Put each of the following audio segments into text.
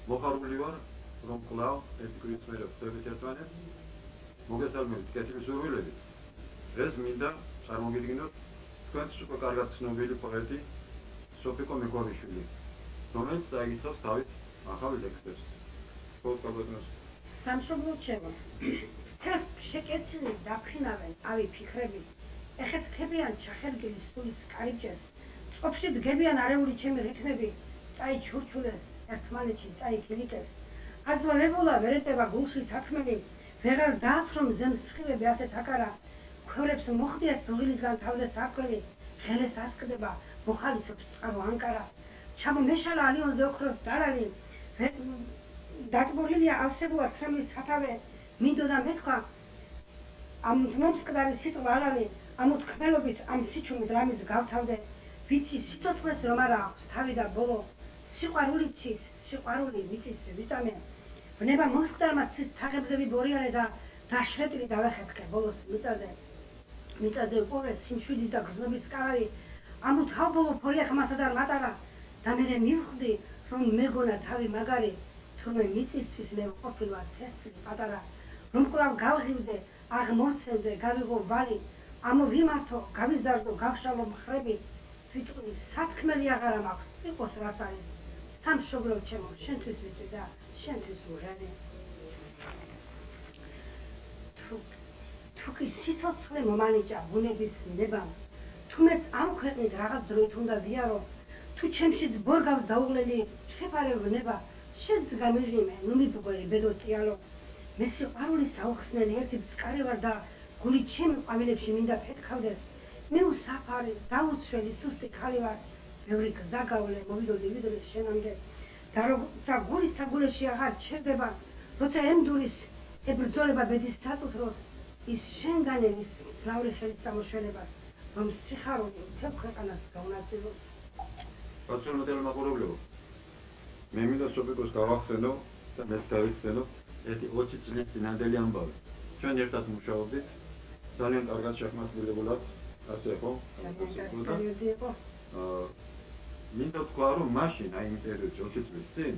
მოხარული ვარ, რომ კვლავ ერთი კვირის მერე ვხვდებით ერთმანეთს. მოგესალმებით კეთილი სურვილებით. ეს მინდა წარმოგიდგინოთ თქვენს უკვე კარგად ცნობილი პოეტი სოფიკო მეგვარიშვილი, რომელიც დაიკითხავს თავის ახალ ტექსტებს. გულწრფელად სამშობლო ჩემო, თერთ შეკეცილი დაფრინავენ ავი ფიქრები, ეხეთ ხებიან ჩახერგილი სულის კარიბჭეს, წყობში დგებიან არეული ჩემი რითმები, წაი ჩურჩულეს, ერთმანეთში წაი ქილიკეს, აზვა ვებოლა ვერეტება გულში საქმელი, ვეღარ დააცხრომ ზემ სხივები ასეთ აკარა, ქვევრებს მოხდიათ დუღილისგან თავზე საკველი, ღელეს ასკდება, მოხალისობს წყარო ანკარა, ჩამო მეშალა ალიონზე ოქროს დარალი, დაკბურილია ავსებუა ცრემლის სათავე, მინდოდა მეთქვა, ამ მომსკდარი სიტყვა არალი, ამ უთქმელობით, ამ სიჩუმით რამის გავთავდე, ვიცი სიცოცხლეს რომ არა აქვს თავი და ბოლო, სიყვარული ცის, სიყვარული მიწის ვიწამე, ვნება მომსკდარმა ცის თაღებზე ვიბორიარე და დაშრეტილი დავეხეთქე ბოლოს მიწაზე უყურე სიმშვიდის და გრძნობის სკარავი, ამ უთავბოლო ფორიახმასა და მატარა და მერე მივხვდი, რომ მეგონა თავი მაგარი, თურმე მიწისთვის მე ვყოფილვარ თესლი პატარა, რომ კვლავ გავღივდე, აღმორჩენდე, გავიღო ვალი, ამოვიმართო, გავიზარდო, გავშალო მხრები, ვიტყვი, სათქმელი აღარა მაქვს, იყოს რაც არის, სამშობლო ჩემო, შენთვის ვიტყვი და შენთვის ვუღები. თუ კი სიცოცხლე მომანიჭა ბუნების ნებამ, თუმეც ამ ქვეყნით რაღაც დროით უნდა ვიარო, თუ ჩემშიც ბორგავს დაუღლელი ჩხეფარე ვნება, შენც გამიჟიმე, ნუ მიბგვერი ბედო ტიალო, მე სიყვარულის აუხსნელი ერთი მწყარე ვარ და გული ჩემი ყვავილებში მინდა ფეთქავდეს, მე უსაფარი, დაუცველი, სუსტი ქალი ვარ, ბევრი გზა გავლე, მოვიდოდი ვიდრე შენამდე, და როცა გულის საგულეში აღარ ჩერდება, როცა ემდურის ებრძოლება ბედის საწუთროს, ის შენგანელის მძლავრი ხელით სამოშველებას, რომ სიხარული მთელ ქვეყანას გაუნაწილოს. პატრონატელი მაყურებლებო, მე მინდა სოფიკოს გავახსენო და მეც გავიხსენო ერთი 20 წლის წინანდელი ამბავი. ჩვენ ერთად მუშაობდით, ძალიან კარგად შეხმატებულად, ასე ხო? მინდა თქვა, რომ მაშინ, აი იმ პერიოდში 20 წლის წინ,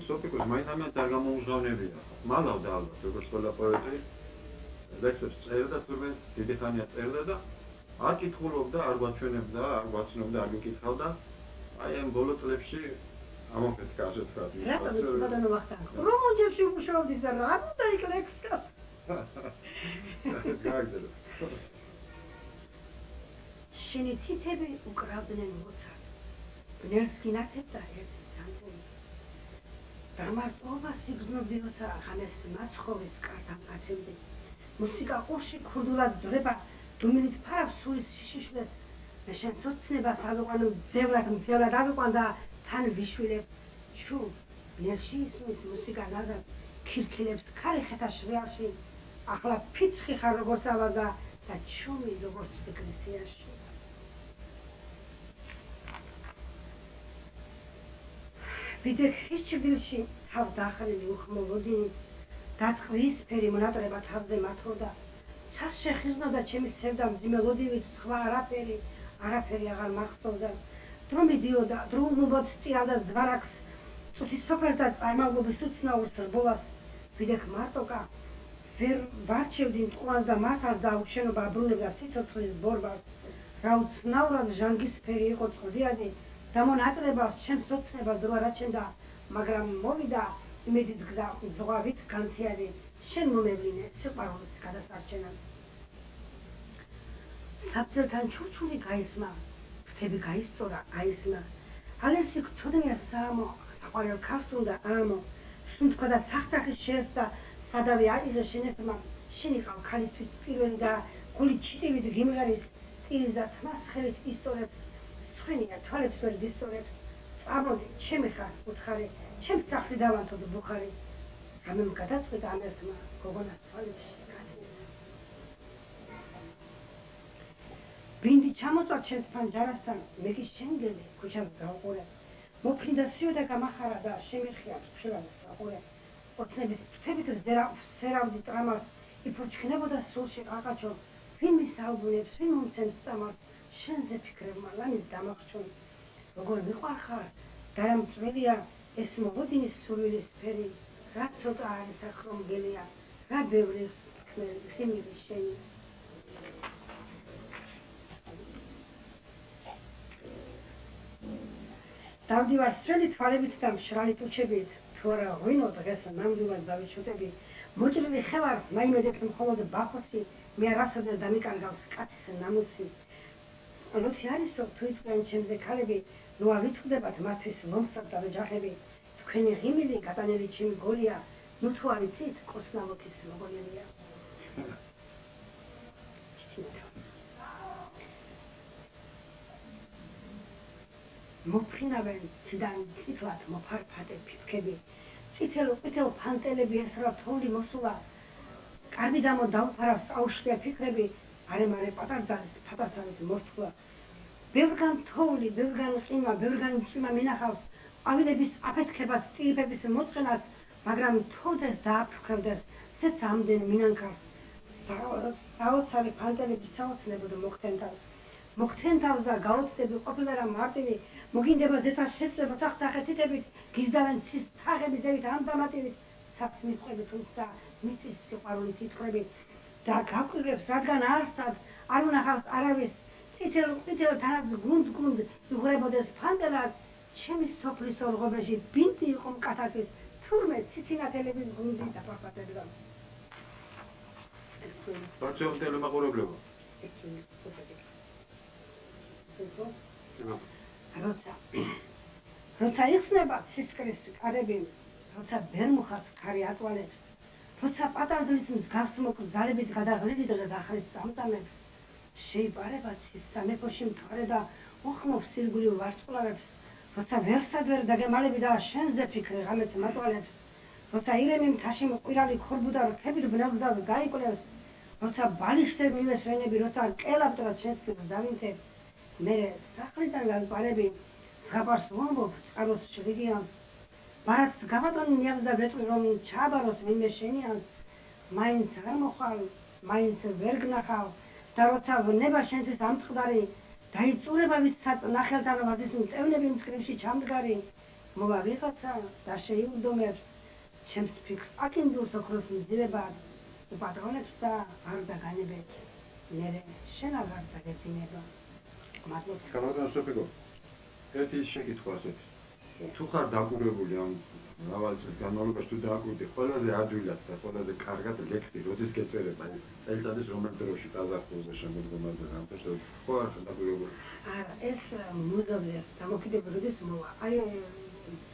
სოფიკოს მაინც არ გამოუჟღავნებია. მალავდა ალბათ, როგორც ყველა პოეტი, ლექსებს წერდა, თურმე დიდი ხანია წერდა და არ კითხულობდა, არ გვაჩვენებდა, არ გვაცნობდა, არ გიკითხავდა. აი ამ ბოლო წლებში ამოფეთქა, ასე ვთქვათ. რატომ ბატონო ვახტანგ? რომ ოჯახში მუშაობდით და რა უნდა იქ ლექსკას? გაიგდო. შენი თითები უკრავდნენ მოცარტს. ბნერს გინათებდა ერთი სანტელი. დამარტობა სიგრძნობდი, როცა ხანეს მაცხოვრის კართან ათევდი. მუსიკა ყურში ქურდულად ძრება, დუმილით ფარავს სულის შიშიშვლეს, მე შენ ცოცნებას ავიყვანო მძევლად ავიყვან და თან ვიშვილებ, ჩუ, ბნერში ისმის მუსიკა ნაზად, ქირქილებს ქარი ხეთა შრიალში, ახლა ფიცხი ხარ როგორც ავაზა და ჩუმი როგორც ეკლესიაში. ვიდექ ხის ჩრდილში თავ დახრილი უხმოვოდინით, დათხვისფერი მონატრება თავზე მათროდა, ცას შეხიზნოდა ჩემი სევდა მძიმელოდივით, სხვა არაფერი აღარ მახსოვდა. დრო მიდიოდა, დრო უნუბოდ სწიალდა ზვარაკს, წუთის სოფერს და წარმავლობის უცნაურს რბოლას, ვიდექ მარტოკა, ვერ ვარჩევდი მტყუანს და მართალს და უშენობა აბრუნებდა სიცოცხლის ბორბალს, რა უცნაურად ჟანგისფერი იყო წყლიანი, და მონატრებას ჩემს ოცნებას დრო არაჩენდა, მაგრამ მოვიდა იმედის გზა ზღვავით განთიადი, შენ მომევლინე სიყვარულის გადასარჩენად. საბძელთან ჩურჩული გაისმა, ფრთები გაისწორა, აისმა, ალერსი გწოდნია საამო, საყვარელ ქარს უნდა ამო, სუნთქვა და ცახცახის შეერთდა, სადავე აიღე შენერთმა, შენ იყავ ქალისთვის პირველი და გული ჩიტივით გიმღერის, ტირის და თმას ხელით ისწორებს, სხენია თვალებს ვერ დისწორებს, წამოდი, ჩემი ხარ, უთხარი, ჩემს სახლში დავანთოდ ბუხარი, რამემ გადაწყვიტა ამ ერთმა, გოგონას თვალებში გათენდა. ბინდი ჩამოწვა ჩემს ფანჯარასთან, მე კი შენგელი ქუჩას გავყურე, მოფრინდა სიო და გამახარა და შემიხია ფრთხილად საყურე, ოცნების ფრთებით ვზერავდი ტრამალს, იფურჩქნებოდა სულში ყაყაჩო, ვინ მისაუბრებს, ვინ მომცემს წამალს, შენზე ფიქრებმა ლამის დამახჩუნ, როგორ მიყვარხარ, და რა მწველია, ეს მოგოდინის სურვილის ფერი, რა ცოტა არის ახრომგელია, რა ბევრი ხმელი შენი. დავდივარ სველი თვალებით და მშრალი ტუჩებით, თუ არა ღვინო დღეს ნამდვილად დავიჩუტები, მოჭრილი ხევარ, მაიმედებს მხოლოდ ბახოსი, მე არასოდეს დამიკარგავს კაცის ნამუსი. ლოთი არისო, თუ იწყდნენ ჩემზე ქალები, ნუ ავიწყდებათ მათთვის ლომსად და ოჯახები, თქვენი ღიმილი გატანელი ჩემი გოლია, ნუ თუ არ იცით, კოსნავოთის მოგონილია. მოფრინავენ ციდან წითლად მოფარფატე ფიფქები, წითელ ფანტელები ესრა თოვლი მოსულა, კარგი დამო დაუფარავს აუშლია ფიქრები, არემარე პატარძალის ფატასავით მორთულა. ბევრგან თოვლი, ბევრგან ყიმა, ბევრგან წვიმა მინახავს, ყვავილების აფეთქებას, ტირიფების მოწყენას, მაგრამ თოვდეს და აფრქვევდეს, ზეც ამდენ მინანქარს, საოცარი ფანტელები საოცნებოდ მოგთენთავს და გაოცდები ყოფილა რა მარტივი, მოგინდება ზეცას შეცვლება სახთახეთითებით, გიზდავენ ცის თაღები ზევით ამდამატივით, საც მიყვები თუმცა მიწის სიყვარულით იტყვები და გაკვირვებს, რადგან არსად არ უნახავს არავის, წითელ თანაც გუნდ იღვრებოდეს ფანტელად, ჩემი სოფლის ორღობეში ბინდი იყო მკათათვის, თურმე ციცინათელების გუნდი დაფარფადებდა. ბაცეო ტელემაყურებლებო. როცა იხსნება სისკრის კარები, როცა ბერმუხას ქარი აწვალებს, როცა პატარდლის მსგავს მოკრძალებით გადაღლილით და დახრის წამწამებს, შეიპარება ცის სამეფოში მთვარე და უხმობს სირგულივ ვარსკვლავებს, როცა ვერსადვერ დაგემალები და შენზე ფიქრე ღამეც მაწვალებს, როცა ირემი მთაში მყვირალი ქორბუდა რქებით ბნელგზას გაიკვლევს, როცა ბალიშზე მივესვენები, როცა კელაპტრად შენს ფიქრს დავინთებ, მერე სახლიდან გაგყარები, ზღაპარს ვამბობ წყაროს შრიგიანს, ბარათს გამატონი ნიავს და ვეტყვი რომ ჩააბაროს ვინმე შენიანს, მაინც არ მოხვალ, მაინც ვერ გნახავ და როცა ვნება შენთვის ამწყდარი, დაიწურება ვიცაც ნახელთან ვაზის მტევნები მწკრივში ჩამდგარი, მოვა ვიღაცა და შეიუდომებს, ჩემს ფიქრს აკინძულს ოქროს მძივებად, უპატრონებს და არ დაგანებებს, მერე შენ აღარ დაგეძინება. Καλώς სოფიკო. ერთი შეკითხვა ასეთი. თუ ხარ დაკვირვებული ამ მრავალი წლის განმავლობაში თუ დააკვირდი ყველაზე ადვილად და ყველაზე კარგად ლექსი როდის გეწერება წელიწადის რომელ დროში ყაზახურზე შემოდგომაზე რამთვისად ხო არ ხარ დაკვირვებული? არა, ეს მუზეუმზე დამოკიდებული როდის მოვა. აი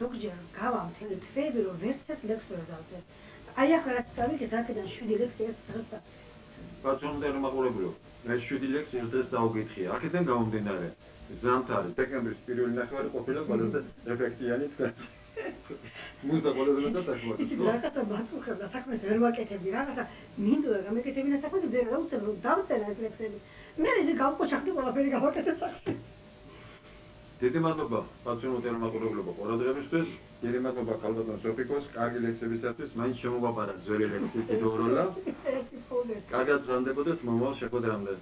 ზოგჯერ გავა მთელი თვეები რომ ვერც ერთ ლექსს ვერ დავწერე. აი ახლა რაც წავიკეთ აქედან 7 ლექსი ერთ დღეს და ბაცეო ტელემაყურებლებო. მე 7 ლექსი ერთ დღეს დავუკითხია. აქედან გამომდინარე ზამთარი, დეკემბრის პირველი ნახევარი ყოფილა ყველაზე ეფექტიანი თქვენს. მუზა ყველაზე მეტად ახლა. რაღაცა ბაცუხებ და საქმეს ვერ ვაკეთებდი, რაღაცა მინდოდა გამეკეთებინა საქმე და დავწერა ეს ლექსები. მე ისე გავყოჩახდი ყველაფერი გავაკეთე სახში. დიდი მადლობა ბაცეო ტელემაყურებლებო ყურადღებისთვის. დიდი მადლობა ქალბატონ სოფიკოს, კარგი ლექსებისათვის, მაინც შემოვაბარა ძველი ლექსი კიდევ როლა. კარგად ბრანდებოდეთ მომავალ შეხვედრამდე.